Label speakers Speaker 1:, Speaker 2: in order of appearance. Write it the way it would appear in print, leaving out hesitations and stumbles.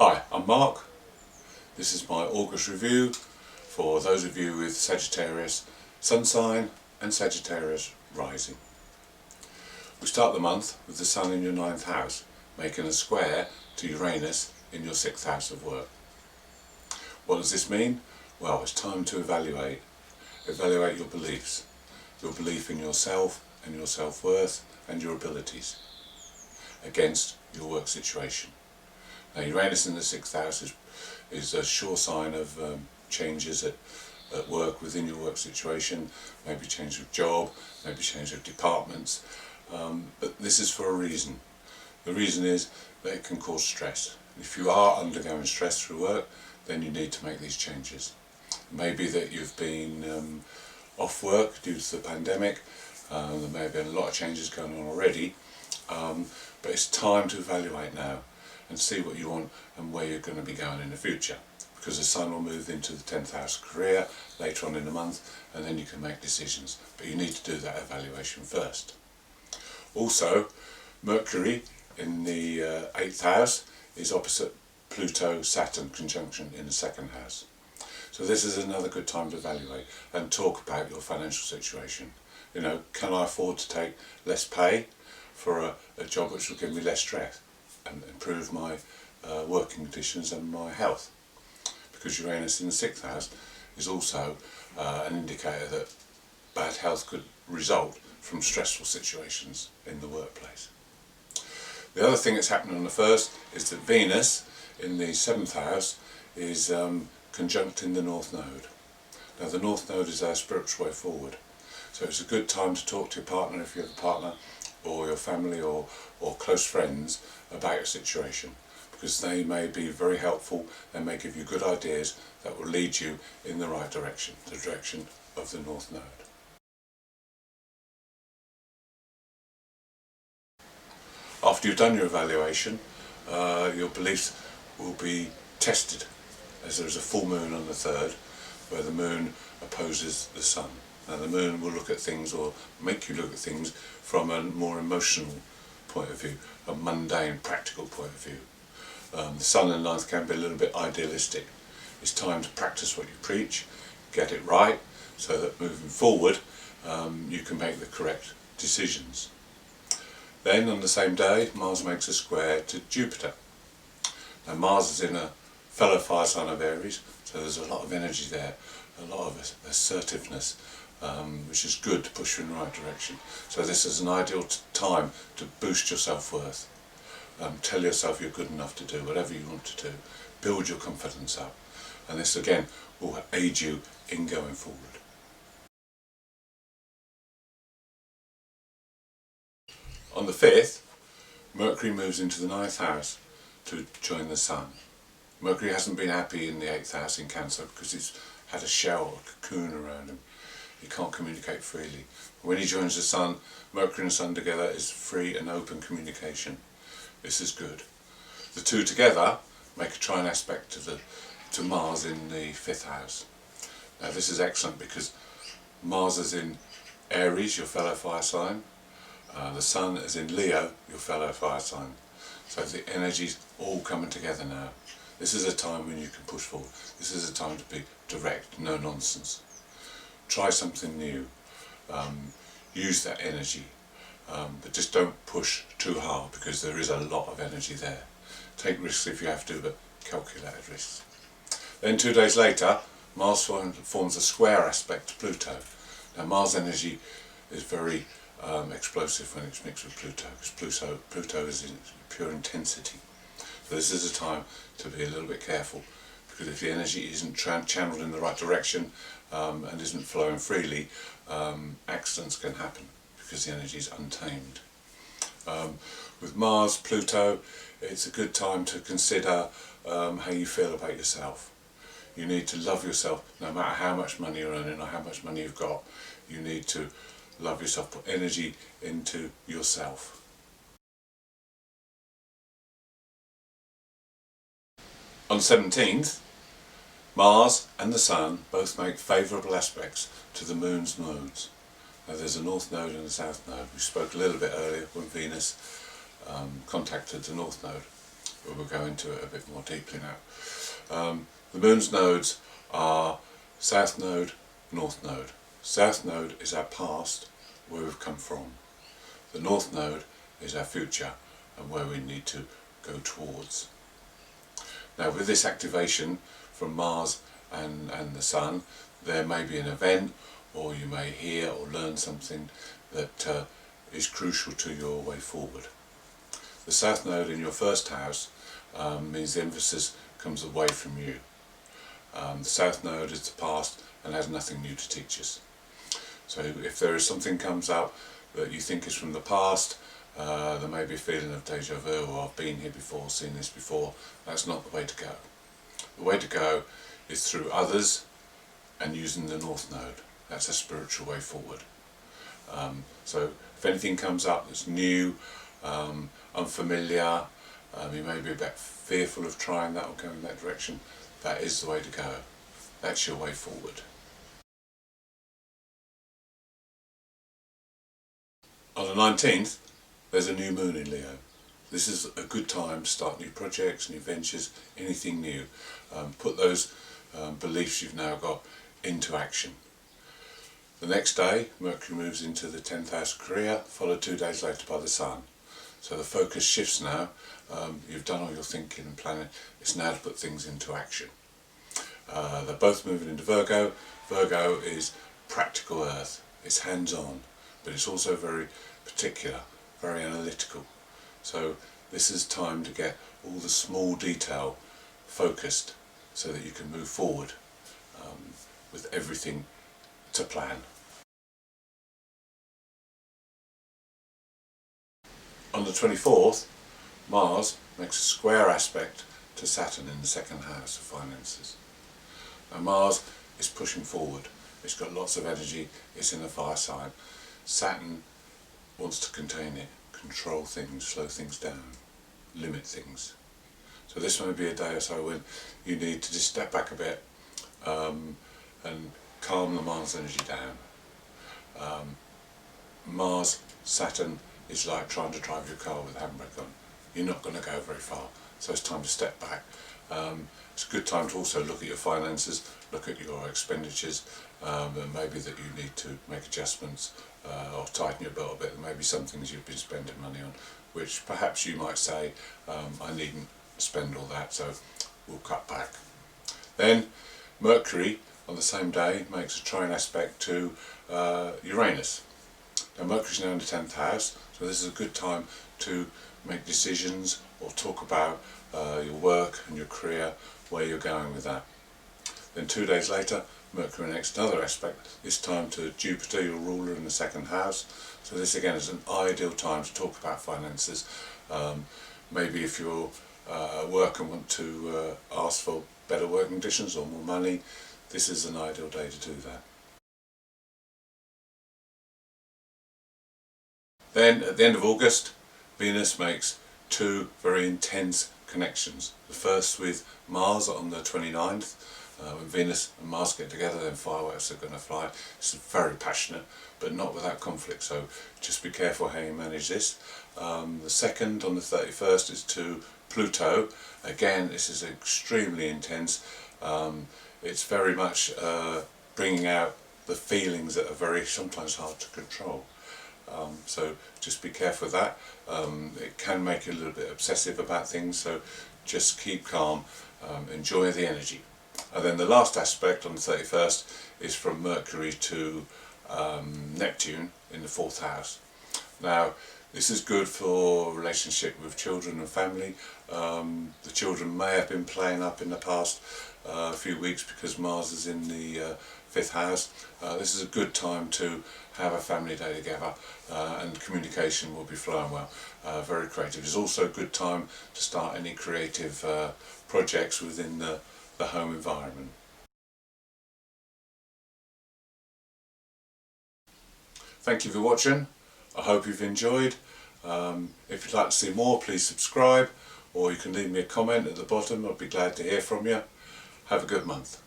Speaker 1: Hi, I'm Mark. This is my August review for those of you with Sagittarius Sun sign and Sagittarius rising. We start the month with the Sun in your 9th house, making a square to Uranus in your 6th house of work. What does this mean? Well, it's time to evaluate your beliefs, your belief in yourself and your self-worth and your abilities against your work situation. Now, Uranus in the 6th house is a sure sign of changes at work within your work situation, maybe change of job, maybe change of departments, but this is for a reason. The reason is that it can cause stress. If you are undergoing stress through work, then you need to make these changes. Maybe that you've been off work due to the pandemic, there may have been a lot of changes going on already, but it's time to evaluate now and see what you want and where you're going to be going in the future, because the Sun will move into the 10th house career later on in the month, and then you can make decisions, but you need to do that evaluation first. Also, Mercury in the 8th house is opposite Pluto-Saturn conjunction in the 2nd house. So this is another good time to evaluate and talk about your financial situation. You know, can I afford to take less pay for a job which will give me less stress and improve my working conditions and my health? Because Uranus in the 6th house is also an indicator that bad health could result from stressful situations in the workplace. The other thing that's happening on the 1st is that Venus in the 7th house is conjunct in the North Node. Now, the North Node is our spiritual way forward, so it's a good time to talk to your partner, if you have a partner, or your family or close friends about your situation, because they may be very helpful and may give you good ideas that will lead you in the right direction, the direction of the North Node. After you've done your evaluation, your beliefs will be tested, as there is a full moon on the 3rd where the moon opposes the Sun. Now, the moon will look at things, or make you look at things, from a more emotional point of view, a mundane, practical point of view. The Sun in the 9th can be a little bit idealistic. It's time to practice what you preach, get it right, so that moving forward you can make the correct decisions. Then on the same day, Mars makes a square to Jupiter. Now, Mars is in a fellow fire sign of Aries, so there's a lot of energy there, a lot of assertiveness, which is good to push you in the right direction. So this is an ideal time to boost your self-worth. Tell yourself you're good enough to do whatever you want to do. Build your confidence up, and this again will aid you in going forward. On the 5th, Mercury moves into the 9th house to join the Sun. Mercury hasn't been happy in the 8th house in Cancer because it's had a shell, a cocoon around him. He can't communicate freely. When he joins the Sun, Mercury and the Sun together is free and open communication. This is good. The two together make a trine aspect to Mars in the 5th house. Now, this is excellent because Mars is in Aries, your fellow fire sign. The Sun is in Leo, your fellow fire sign. So the energies all coming together now. This is a time when you can push forward. This is a time to be direct, no nonsense. Try something new. Use that energy, but just don't push too hard, because there is a lot of energy there. Take risks if you have to, but calculated risks. Then 2 days later, Mars forms a square aspect to Pluto. Now, Mars energy is very explosive when it's mixed with Pluto, because Pluto is in pure intensity. So this is a time to be a little bit careful, because if the energy isn't channeled in the right direction and isn't flowing freely, accidents can happen because the energy is untamed. With Mars, Pluto, it's a good time to consider how you feel about yourself. You need to love yourself, no matter how much money you're earning or how much money you've got. You need to love yourself, put energy into yourself. On the 17th, Mars and the Sun both make favourable aspects to the Moon's nodes. Now, there's a North Node and a South Node. We spoke a little bit earlier when Venus contacted the North Node. but we'll go into it a bit more deeply now. The moon's nodes are South Node, North Node. South Node is our past, where we've come from. The North Node is our future and where we need to go towards. Now with this activation from Mars and the Sun, there may be an event, or you may hear or learn something that is crucial to your way forward. The South Node in your first house means the emphasis comes away from you. The South Node is the past and has nothing new to teach us. So if there is something comes up that you think is from the past, there may be a feeling of deja vu, or I've been here before, seen this before. That's not the way to go. The way to go is through others and using the North Node. That's a spiritual way forward. So if anything comes up that's new, unfamiliar, you may be a bit fearful of trying that or going in that direction, that is the way to go. That's your way forward. On the 19th, there's a new moon in Leo. This is a good time to start new projects, new ventures, anything new. Put those beliefs you've now got into action. The next day, Mercury moves into the 10th house of career, followed 2 days later by the Sun. So the focus shifts now. You've done all your thinking and planning. It's now to put things into action. They're both moving into Virgo. Virgo is practical earth. It's hands-on, but it's also very particular, very analytical. So this is time to get all the small detail focused so that you can move forward with everything to plan. On the 24th, Mars makes a square aspect to Saturn in the second house of finances. Now Mars is pushing forward. It's got lots of energy. It's in the fire sign. Saturn wants to contain it, control things, slow things down, limit things. So this may be a day or so when you need to just step back a bit and calm the Mars energy down. Mars, Saturn is like trying to drive your car with the handbrake on. You're not going to go very far, so it's time to step back. It's a good time to also look at your finances, look at your expenditures, and maybe that you need to make adjustments or tighten your belt a bit. There may be some things you've been spending money on which perhaps you might say, I needn't spend all that, so we'll cut back. Then Mercury on the same day makes a trine aspect to Uranus. Now Mercury's now in the 10th house, so this is a good time to make decisions or talk about your work and your career, where you're going with that. Then 2 days later, Mercury makes another aspect, this time to Jupiter, your ruler in the second house. So this again is an ideal time to talk about finances. Maybe if you're at work and want to ask for better working conditions or more money, this is an ideal day to do that. Then at the end of August, Venus makes two very intense connections. The first with Mars on the 29th. When Venus and Mars get together, then fireworks are going to fly. It's very passionate, but not without conflict, so just be careful how you manage this. The second, on the 31st, is to Pluto. Again, this is extremely intense. It's very much bringing out the feelings that are very sometimes hard to control. So just be careful with that. It can make you a little bit obsessive about things, so just keep calm, enjoy the energy. And then the last aspect on the 31st is from Mercury to Neptune in the 4th house. Now this is good for relationship with children and family. The children may have been playing up in the past few weeks because Mars is in the 5th house. This is a good time to have a family day together, and communication will be flowing well. Very creative. It's also a good time to start any creative projects within the home environment. Thank you for watching. I hope you've enjoyed. If you'd like to see more, please subscribe, or you can leave me a comment at the bottom. I'd be glad to hear from you. Have a good month.